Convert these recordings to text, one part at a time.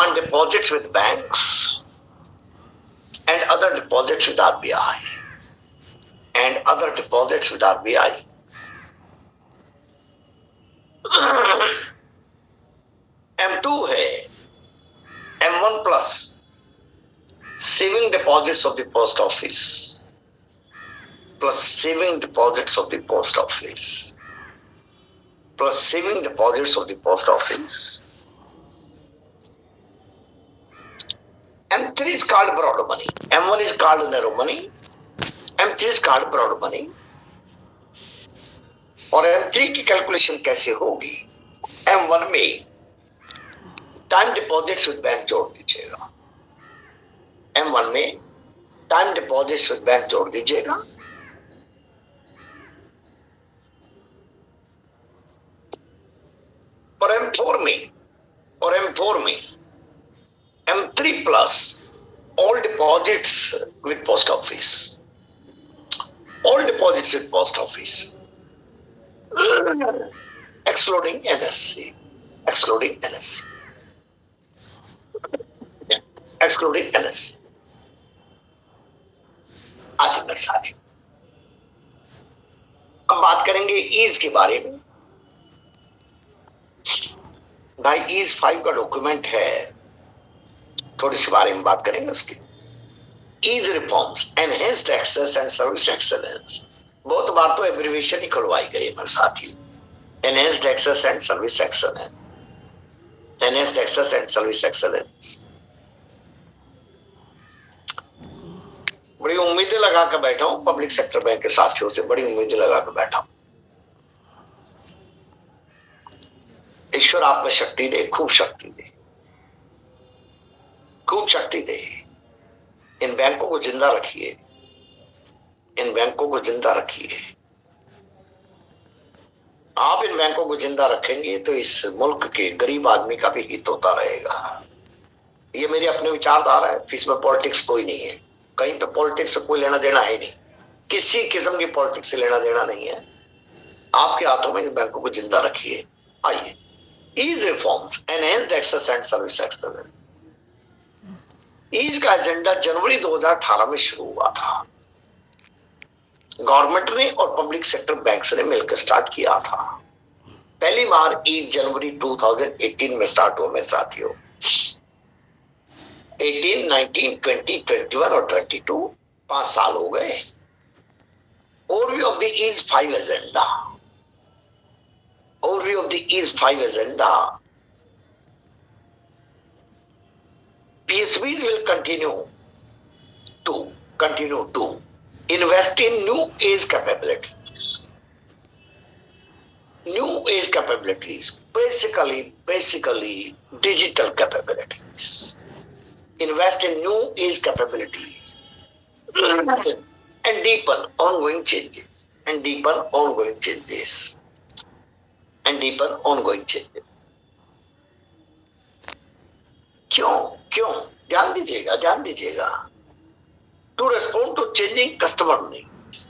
demand deposits with banks and other deposits with RBI M2 है M1 plus saving deposits of the post office plus saving deposits of the post office plus saving deposits of the post office. M3 is called borrowed money. M1 is called narrow money. M3 is called borrowed money. और M3 की calculation कैसे होगी? M1 में time deposits with bank जोड़ दीजिएगा. M1 में time deposits with bank जोड़ दीजिएगा. और M4 में M3 plus all deposits with post office. All deposits with post office. Excluding NSC. Excluding NSC. Excluding NSC. आज मेरे साथ. अब बात करेंगे ईज के बारे में. भाई ईज 5 का डॉक्यूमेंट है, थोड़ी सी बारे में बात करेंगे उसकी. EASE reforms, enhanced access and service excellence. बहुत बार तो एब्रिविएशन ही खुलवाई गई मेरे साथी. Enhanced access and service excellence. Enhanced access and service excellence. बड़ी उम्मीदें लगा कर बैठा हूं पब्लिक सेक्टर बैंक के साथियों से, बड़ी उम्मीदें लगा कर बैठा हूं. ईश्वर आप में शक्ति दे, खूब शक्ति दे, खूब शक्ति दे. इन बैंकों को जिंदा रखिए, इन बैंकों को जिंदा रखिए. आप इन बैंकों को जिंदा रखेंगे तो इस मुल्क के गरीब आदमी का भी हित होता रहेगा. ये मेरी अपने विचारधारा है, इसमें पॉलिटिक्स कोई नहीं है. कहीं पे पॉलिटिक्स से कोई लेना देना है नहीं, किसी किस्म की पॉलिटिक्स से लेना देना नहीं है. आपके हाथों में इन बैंकों को जिंदा रखिए. आइए, EASE reforms, enhanced access and service excellence. EASE का एजेंडा जनवरी 2018 में शुरू हुआ था. गवर्नमेंट ने और पब्लिक सेक्टर बैंक्स ने मिलकर स्टार्ट किया था. पहली बार ईज जनवरी 2018 में स्टार्ट हुआ मेरे साथियों. 18, 19, 20, 21 और 22 5 साल हो गए. Overview of the EASE 5 agenda. Overview of the Ease 5 agenda. PSBs will continue to invest in new age capabilities. New age capabilities, basically digital capabilities. Invest in new age capabilities and deepen ongoing changes. क्यों ध्यान दीजिएगा. To respond to changing customer needs,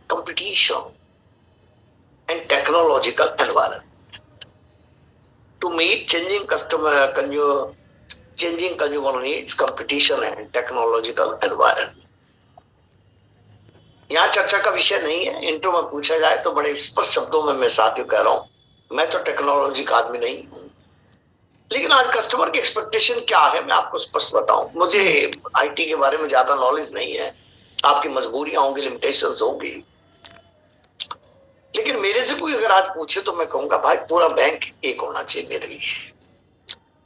competition and technological environment. To meet changing consumer needs, competition and technological environment. यहाँ चर्चा का विषय नहीं है. Intro में पूछा जाए तो बड़े स्पष्ट शब्दों में मैं साथियों कह रहा हूं, मैं तो टेक्नोलॉजी का आदमी नहीं हूं. लेकिन आज कस्टमर की एक्सपेक्टेशन क्या है मैं आपको स्पष्ट बताऊं. मुझे आईटी के बारे में ज्यादा नॉलेज नहीं है, आपकी मजबूरियां होंगी, लिमिटेशंस होंगी. लेकिन मेरे से कोई अगर आज पूछे तो मैं कहूंगा भाई पूरा बैंक एक होना चाहिए मेरे लिए.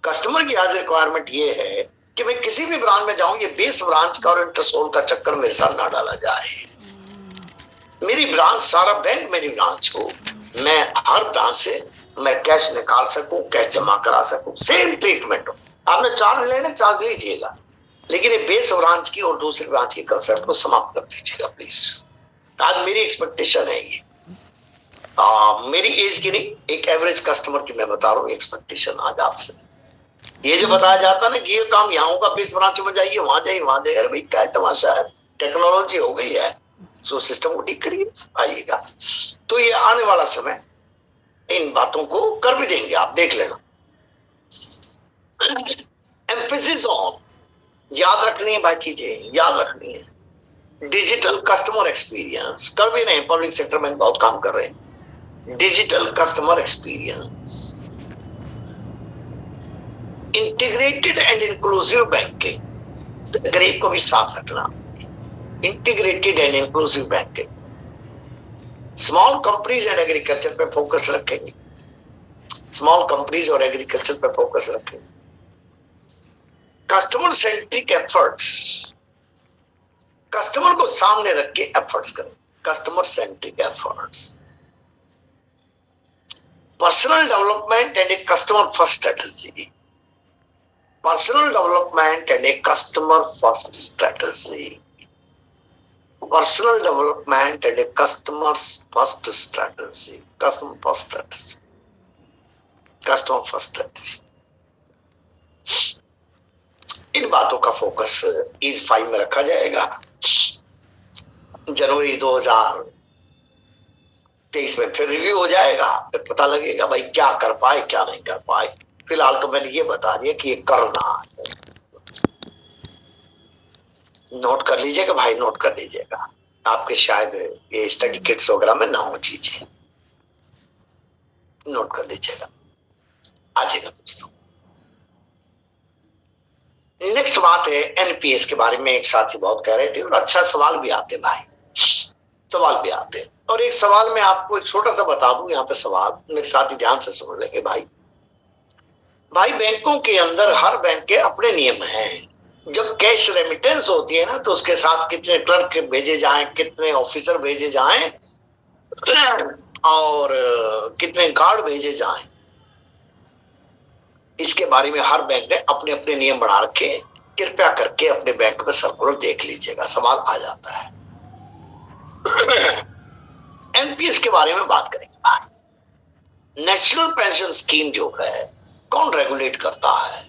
कस्टमर की आज रिक्वायरमेंट ये है कि मैं किसी भी ब्रांच में जाऊं, ये बेस ब्रांच का और इंटरसोल का चक्कर मेरे साथ ना डाला जाए. मेरी ब्रांच, सारा बैंक मेरी ब्रांच हो. मैं हर ब्रांच से मैं कैश निकाल सकूं, कैश जमा करा सकूं, सेम ट्रीटमेंट हो. आपने चार्ज लेने चार्ज लीजिएगा, लेकिन ये बेस ब्रांच की और दूसरी ब्रांच की कंसेप्ट को समाप्त कर दीजिएगा प्लीज. आज मेरी एक्सपेक्टेशन है ये. मेरी एज की नहीं, एक एवरेज कस्टमर की मैं बता रहा हूँ एक्सपेक्टेशन आज आपसे. ये जो बताया जाता ना कि ये काम यहाँ होगा, बेस ब्रांच में जाइए, वहां जाइए, अरे भाई क्या तमाशा है. टेक्नोलॉजी हो गई है, सो सिस्टम को ठीक करिए, आइएगा. तो ये आने वाला समय इन बातों को कर भी देंगे, आप देख लेना. एम्फेसिस ऑन, याद रखनी है भाई, चीजें याद रखनी है। डिजिटल कस्टमर एक्सपीरियंस, कर भी नहीं, पब्लिक सेक्टर में बहुत काम कर रहे हैं। Digital customer experience, integrated and inclusive banking, गरीब को भी साथ रखना। Integrated and inclusive banking, small companies and agriculture पे फोकस रखेंगे, स्मॉल कंपनीज और एग्रीकल्चर पे फोकस रखेंगे। कस्टमर सेंट्रिक एफर्ट्स, कस्टमर को सामने रख के एफर्ट्स करें, customer centric efforts. Personal development and a customer first strategy, personal development and a customer first strategy, personal development and a customer first strategy, customer first strategy, customer first strategy. इन बातों का focus इस 5 में रखा जाएगा। जनवरी 2023 में फिर review हो जाएगा, फिर पता लगेगा भाई क्या कर पाए क्या नहीं कर पाए। फिलहाल तो मैंने ये बता दिया कि ये करना है। नोट कर लीजिएगा भाई, नोट कर लीजिएगा, आपके शायद ये स्टडी किट्स वगैरह में ना हो चीजें, नोट कर लीजिएगा, आ जाएगा दोस्तों। नेक्स्ट बात है एनपीएस के बारे में। एक साथी बहुत कह रहे थे और अच्छा सवाल भी आते भाई, सवाल भी आते। और एक सवाल मैं आपको एक छोटा सा बता दूं, यहाँ पे सवाल मेरे साथी ध्यान से सुन लेंगे भाई। भाई बैंकों के अंदर हर बैंक के अपने नियम हैं। जब कैश रेमिटेंस होती है ना, तो उसके साथ कितने क्लर्क भेजे जाएं, कितने ऑफिसर भेजे जाएं और कितने गार्ड भेजे जाएं, इसके बारे में हर बैंक ने अपने अपने नियम बना रखे। कृपया करके अपने बैंक में सर्कुलर देख लीजिएगा, सवाल आ जाता है। एनपीएस के बारे में बात करेंगे। नेशनल पेंशन स्कीम जो है कौन रेगुलेट करता है?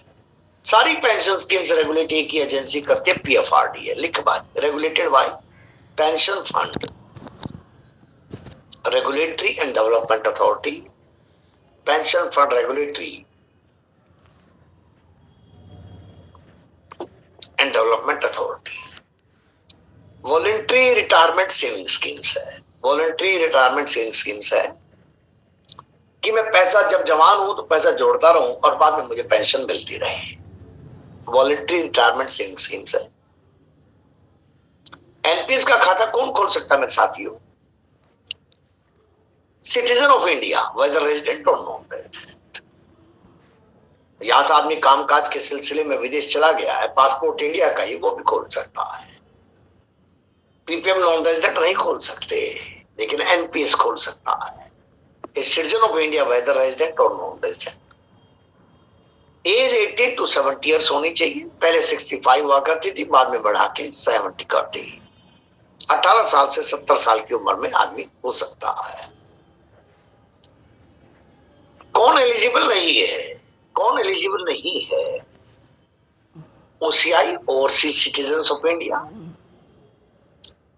सारी पेंशन स्कीम्स रेगुलेट एक ही एजेंसी करती है, पीएफआरडीए। लिख by, regulated by pension fund regulatory and development authority, pension fund regulatory and development authority. Voluntary retirement saving schemes है, वॉलंटरी रिटायरमेंट सेविंग स्कीम्स है कि मैं पैसा जब जवान हूं तो पैसा जोड़ता रहूं और बाद में मुझे पेंशन मिलती रहे। वॉलंटरी रिटायरमेंट सेविंग स्कीम्स है। एनपीएस का खाता कौन खोल सकता है मेरे साथियों? Citizen of India, whether resident और नॉन रेजिडेंट। यहां से आदमी कामकाज के सिलसिले में विदेश चला गया है, पासपोर्ट इंडिया का ही, वो भी खोल सकता है। पीपीएम नॉन रेजिडेंट नहीं खोल सकते, लेकिन एनपीएस खोल सकता है। Citizen of India, whether resident और non resident. Age 18 to 70 years होनी चाहिए। पहले 65 हुआ करती थी, बाद में बढ़ा के 70 कर दी। 18 साल से 70 साल की उम्र में आदमी हो सकता है। कौन एलिजिबल नहीं है? कौन एलिजिबल नहीं है? OCI, overseas citizens of India.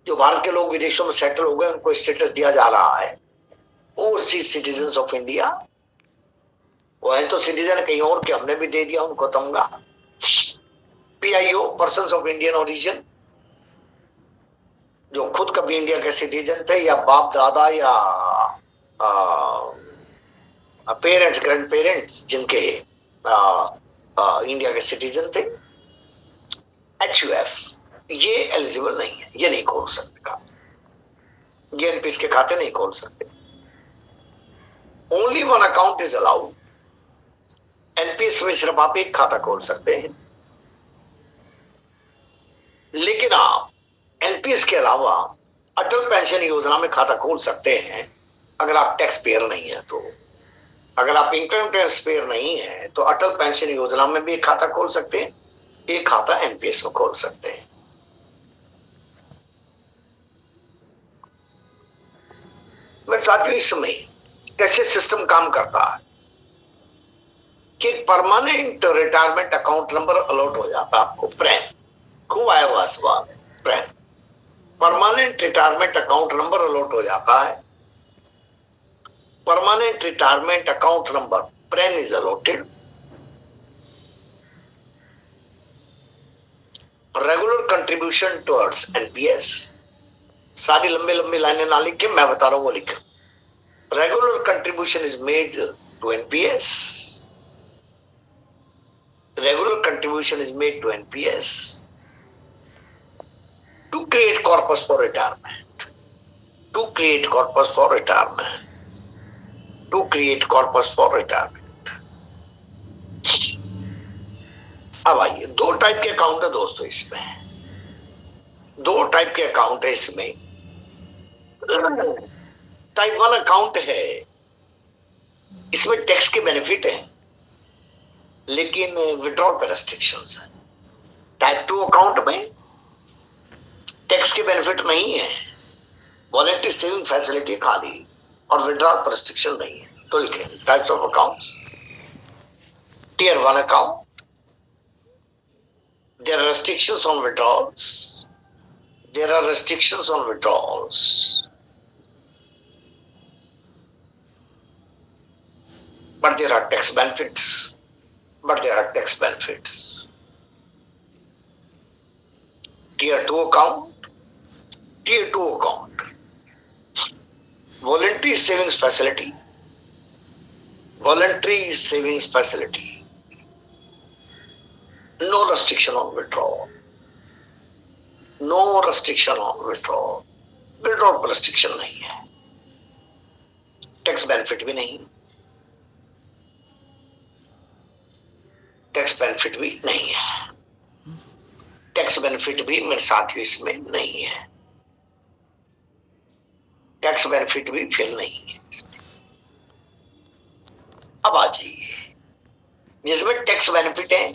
जो भारत के लोग विदेशों में सेटल हो गए उनको स्टेटस दिया जा रहा है ओवरसीज सिटीजन्स ऑफ इंडिया। वो है तो सिटीजन कहीं और के, हमने भी दे दिया उनको तमगा। PIO, persons of Indian origin, जो खुद कभी इंडिया के सिटीजन थे या बाप दादा या पेरेंट्स, ग्रैंड पेरेंट्स जिनके इंडिया के सिटीजन थे। एचयूएफ, ये एलिजिबल नहीं है, ये नहीं खोल सकते, ये एनपीएस के खाते नहीं खोल सकते। Only one account is allowed. NPS में सिर्फ आप एक खाता खोल सकते हैं, लेकिन आप एनपीएस के अलावा अटल पेंशन योजना में खाता खोल सकते हैं अगर आप टैक्स पेयर नहीं है तो। अगर आप इनकम टैक्स पेयर नहीं है तो अटल पेंशन योजना में भी एक खाता खोल सकते हैं, एक खाता एनपीएस में खोल सकते हैं। मेरे साथियों, इस समय कैसे सिस्टम काम करता है कि permanent retirement account number allot हो जाता है आपको। प्रैन, खूब आया हुआ सवाल है, PRAN permanent retirement account number allot हो जाता है। Permanent retirement account number, PRAN is allotted. Regular contribution towards NPS, सारी लंबे लंबे लाइनें ना लिख के मैं बता रहा हूं वो लिखो। Regular contribution is made to NPS, regular contribution is made to NPS to create corpus for retirement, to create corpus for retirement, to create corpus for retirement। अब आइए, दो टाइप के अकाउंट है दोस्तों इसमें, दो टाइप के अकाउंट है इसमें। टाइप 1 अकाउंट है, इसमें टैक्स के बेनिफिट है लेकिन विड्रॉल पे रेस्ट्रिक्शंस है। टाइप 2 अकाउंट में टैक्स के बेनिफिट नहीं है, वॉलेंटरी सेविंग फैसिलिटी खाली और विड्रॉल पर रेस्ट्रिक्शन नहीं है। तो लिखें types of accounts. Tier 1 account, there are restrictions on withdrawals, there are restrictions on withdrawals, but there are tax benefits, but there are tax benefits। Tier 2 account, Tier 2 account, voluntary savings facility, voluntary savings facility, no restriction on withdrawal, no restriction on withdrawal, withdrawal पर restriction नहीं है, tax benefit भी नहीं, tax benefit भी नहीं है, tax benefit भी मेरे साथियों इसमें नहीं है, टैक्स बेनिफिट भी फिर नहीं है। अब आ जाइए जिसमें टैक्स बेनिफिट है,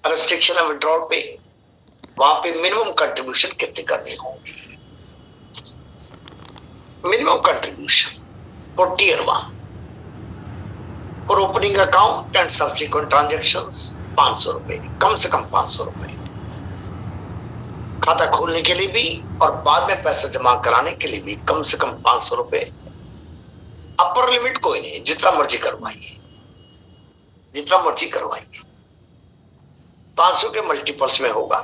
रेस्ट्रिक्शन है विड्रॉल पे, वहां पे मिनिमम कंट्रीब्यूशन कितनी करनी होगी। Minimum contribution for tier 1 for opening account and subsequent transactions 500 रुपए, कम से कम 500 रुपए, खाता खोलने के लिए भी और बाद में पैसा जमा कराने के लिए भी कम से कम 500 रुपए। अपर लिमिट कोई नहीं, जितना मर्जी करवाइए, जितना मर्जी करवाइए, 500 के मल्टीपल्स में होगा।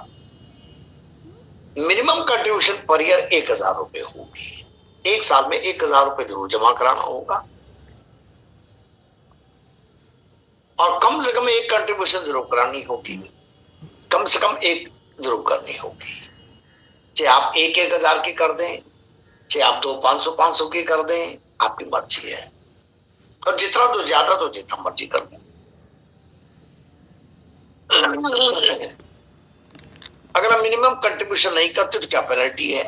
मिनिमम कंट्रीब्यूशन पर ईयर 1000 रुपए होगी, एक साल में 1000 रुपए जरूर जमा कराना होगा और कम से कम एक कंट्रीब्यूशन जरूर करानी होगी, कम से कम एक जरूर करनी होगी। चाहे आप 1000 की कर दें, चाहे आप 500 की कर दें, आपकी मर्जी है, और जितना तो ज्यादा तो जितना मर्जी कर दें। अगर हम मिनिमम कंट्रीब्यूशन नहीं करते तो क्या पेनल्टी है?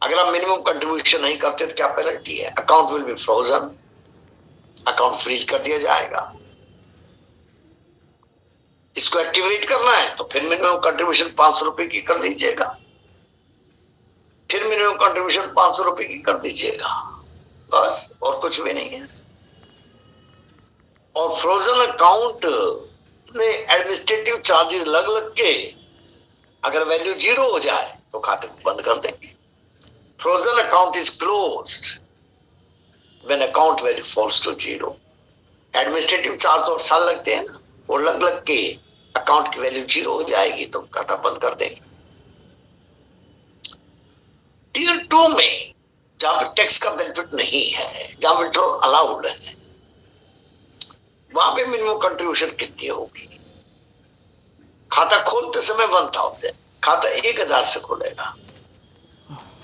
अगर आप मिनिमम कंट्रीब्यूशन नहीं करते तो क्या पेनल्टी है? Account will be frozen, account freeze कर दिया जाएगा। इसको एक्टिवेट करना है तो फिर मिनिमम कंट्रीब्यूशन 500 रुपए की कर दीजिएगा, फिर मिनिमम कंट्रीब्यूशन 500 रुपए की कर दीजिएगा, बस और कुछ भी नहीं है। और फ्रोजन अकाउंट में एडमिनिस्ट्रेटिव चार्जेस लग लग के अगर वैल्यू 0 हो जाए तो खाते को बंद कर देंगे। Frozen account is closed when account value falls to 0। Administrative charge तो साल लगते हैं ना, वो लग लग के अकाउंट की वैल्यू 0 हो जाएगी तो खाता बंद कर देंगे। टियर 2 में जहां पर टैक्स का बेनिफिट नहीं है, जहां विड्रॉल अलाउड है, वहां पे मिनिमम कंट्रीब्यूशन कितनी होगी? खाता खोलते समय 1000, खाता 1000 से खुलेगा।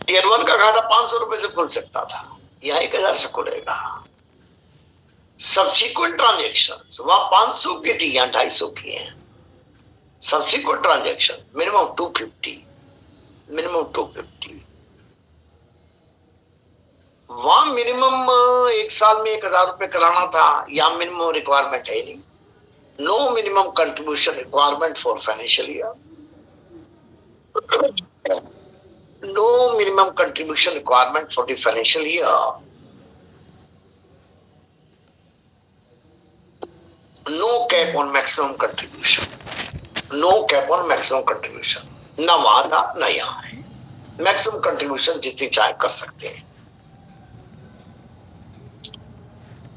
टियर 1 का खाता 500 रुपए से खुल सकता था, यहां 1000 से खुलेगा। सब्सिक्वेंट ट्रांजैक्शंस वहां 500 की थी, यहां 250 की है। Subsequent transaction minimum 250, minimum 250। वहां मिनिमम एक साल में 1000 रुपए कराना था, यहां मिनिमम रिक्वायरमेंट है नहीं। No minimum contribution requirement for financial year, no minimum contribution requirement for the financial year, no cap on maximum contribution, no cap on maximum contribution. ना वहां था ना यहां है, मैक्सिमम कंट्रीब्यूशन जितनी चाहे कर सकते हैं।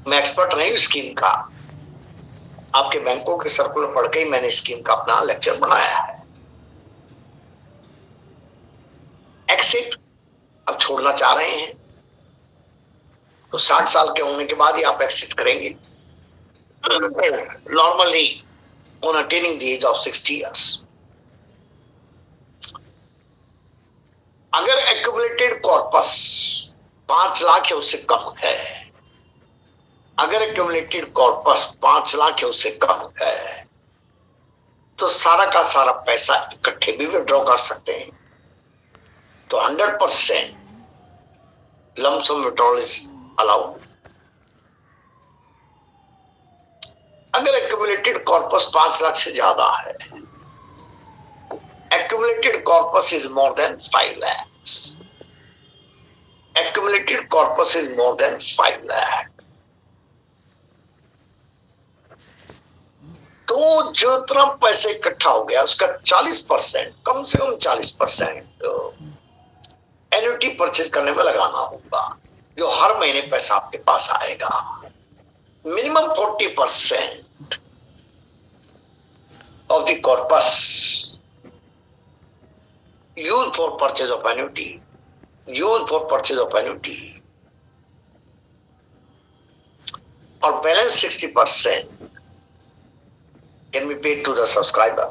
मैं एक्सपर्ट नहीं स्कीम का, आपके बैंकों के सर्कुलर पढ़ के ही मैंने स्कीम का अपना लेक्चर बनाया है। एक्सिट अब छोड़ना चाह रहे हैं तो 60 साल के होने के बाद ही आप एक्सिट करेंगे, normally on attaining the age of 60 years. अगर एक्यूमुलेटेड कॉर्पस 5 लाख है उससे कम है, अगर एक्यूमुलेटेड कॉर्पस 5 लाख है उससे कम है, तो सारा का सारा पैसा इकट्ठे भी विड्रॉ कर सकते हैं। तो 100% lump sum withdrawal is allowed. अगर एक्यूमुलेटेड कॉर्पस 5 लाख से ज्यादा है, accumulated corpus is more than 5 lakhs. Accumulated corpus is more than 5 lakh. तो जो इतना पैसे इकट्ठा हो गया उसका 40%, कम से कम 40% एन्युटी परचेज करने में लगाना होगा, जो हर महीने पैसा आपके पास आएगा। Minimum 40% of the corpus used for purchase of annuity, used for purchase of annuity, or balance 60% can be paid to the subscriber.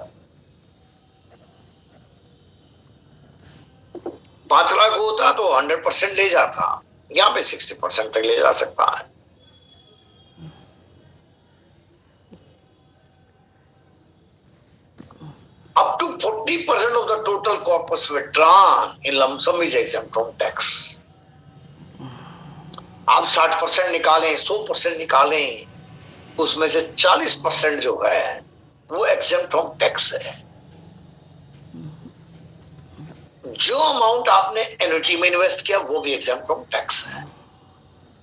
5 lakh होता तो 100% ले जाता, यहां पे 60% तक ले जा सकता है। Up to 40% of the total corpus withdrawn in lump sum is exempt from tax. आप 60% निकालें, 100% निकालें, उसमें से 40% जो है वो exempt from tax है। जो अमाउंट आपने एन्युटी में इन्वेस्ट किया वो भी exempt from tax है,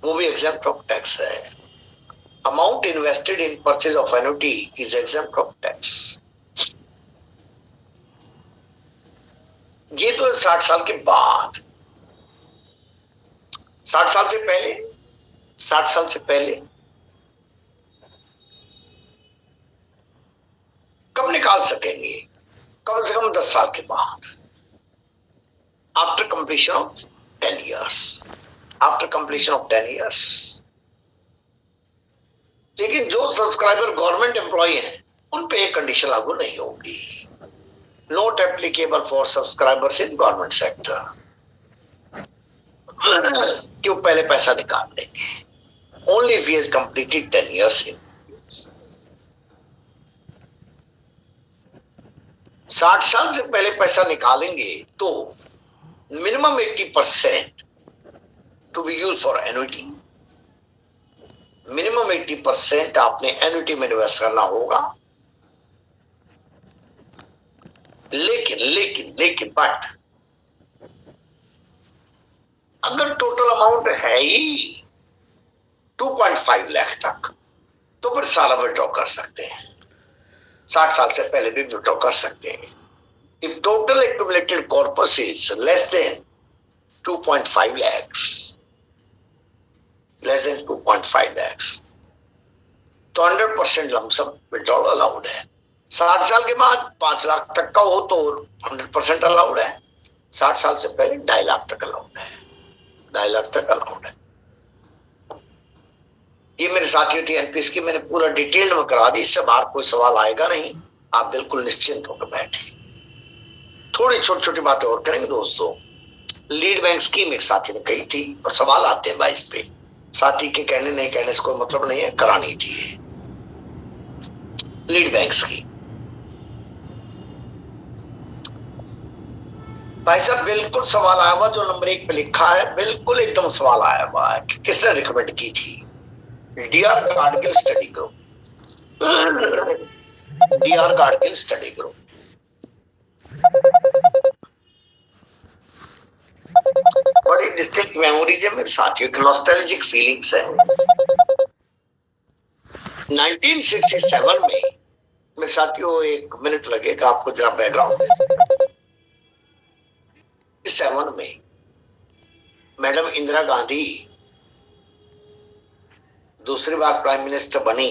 वो भी exempt from tax है। Amount invested in purchase of annuity is exempt from tax। ये तो 60 साल के बाद। 60 साल से पहले, 60 साल से पहले कब निकाल सकेंगे? कम से कम 10 साल के बाद, after completion of 10 years, after completion of 10 years. लेकिन जो सब्सक्राइबर गवर्नमेंट एम्प्लॉय हैं उन पे एक कंडीशन लागू नहीं होगी। Not applicable for subscribers in government sector. क्यों? पहले पैसा निकाल लेंगे। Only if he has completed 10 years in 60 साल से पहले पैसा निकालेंगे तो minimum 80% to be used for annuity. Minimum 80% आपने एन्युटी में इन्वेस्ट करना होगा। लेकिन बट अगर टोटल अमाउंट है ही 2.5 लाख तक तो फिर सारा विड्रॉ कर सकते हैं, 60 साल से पहले भी विड्रॉ कर सकते हैं। If total accumulated corpus is less than 2.5 lakhs, less than 2.5 lakhs, तो 100% लंप सम विड्रॉल अलाउड है। 60 साल के बाद 5 लाख तक का हो तो 100% अलाउड है। 60 साल से पहले 2.5 लाख तक अलाउड है, 2.5 लाख तक अलाउड है। ये मेरे साथियों टीएनपीएस की मैंने पूरा डिटेल में करा दी, इससे बाहर कोई सवाल आएगा नहीं, आप बिल्कुल निश्चिंत होकर बैठे। थोड़ी छोटी छोटी बातें और करेंगे दोस्तों। लीड बैंक स्कीम एक साथी ने कही थी और सवाल आते हैं भाई इस पे, साथी के कहने नहीं कहने से कोई मतलब नहीं है, करानी चाहिए लीड बैंक स्कीम। भाई साहब बिल्कुल सवाल आया हुआ जो नंबर 1 पे लिखा है, बिल्कुल एकदम सवाल आया हुआ है कि किसने रिकमेंड की थी? Dr Gadgil study group, Dr Gadgil study group. बड़ी डिस्टिंक्ट मेमोरीज है मेरे साथियों की, नॉस्टैल्जिक फीलिंग्स है। 1967 में मेरे साथियों, 1 मिनट लगेगा आपको जरा बैकग्राउंड। 7 में मैडम इंदिरा गांधी दूसरी बार प्राइम मिनिस्टर बनी